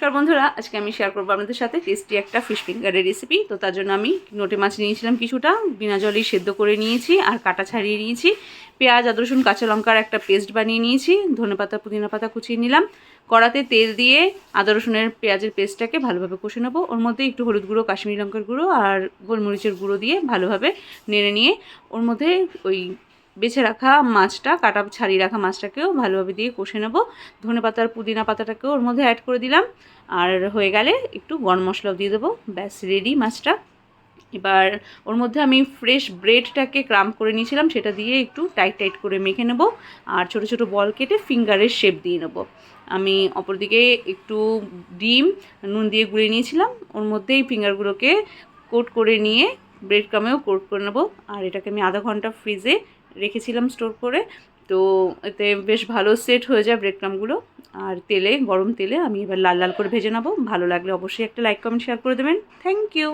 নমস্কার বন্ধুরা, আজকে আমি শেয়ার করবো আপনাদের সাথে টেস্টি একটা ফিশ ফিঙ্গারের রেসিপি। তো তার জন্য আমি নোটে মাছ নিয়েছিলাম কিছুটা, বিনা জলেই সেদ্ধ করে নিয়েছি আর কাটা ছাড়িয়ে নিয়েছি। পেঁয়াজ, আদা, রসুন, কাঁচা লঙ্কার একটা পেস্ট বানিয়ে নিয়েছি। ধনেপাতা, পুদিনা পাতা কুচিয়ে নিলাম। কড়াতে তেল দিয়ে আদা রসুনের পেঁয়াজের পেস্টটাকে ভালোভাবে কষে নেবো। ওর মধ্যে একটু হলুদ গুঁড়ো, কাশ্মীরি লঙ্কার গুঁড়ো আর গোলমরিচের গুঁড়ো দিয়ে ভালোভাবে নেড়ে নিয়ে ওর মধ্যে ওই বেছে রাখা মাছটা, কাটা ছাড়িয়ে রাখা মাছটাকেও ভালোভাবে দিয়ে কষে নেব। ধনেপাতা আর পুদিনা পাতাটাকেও ওর মধ্যে অ্যাড করে দিলাম। আর হয়ে গেলে একটু গরম মশলাও দিয়ে দেবো। ব্যাস রেডি মাছটা। এবার ওর মধ্যে আমি ফ্রেশ ব্রেডটাকে ক্রাম্প করে নিয়েছিলাম, সেটা দিয়ে একটু টাইট টাইট করে মেখে নেব। আর ছোটো ছোটো বল কেটে ফিঙ্গারের শেপ দিয়ে নেব। আমি অপরদিকে একটু ডিম নুন দিয়ে গুলিয়ে নিয়েছিলাম, ওর মধ্যেই ফিঙ্গারগুলোকে কোট করে নিয়ে ব্রেড ক্রামেও কোট করে নেব। আর এটাকে আমি আধা ঘন্টা ফ্রিজে রেখেছিলাম স্টোর করে। তো এতে বেশ ভালো সেট হয়ে যায় ব্রেড ক্রামগুলো। আর তেলে, গরম তেলে আমি এবার লাল লাল করে ভেজে নেব। ভালো লাগলে অবশ্যই একটা লাইক, কমেন্ট, শেয়ার করে দেবেন। Thank you.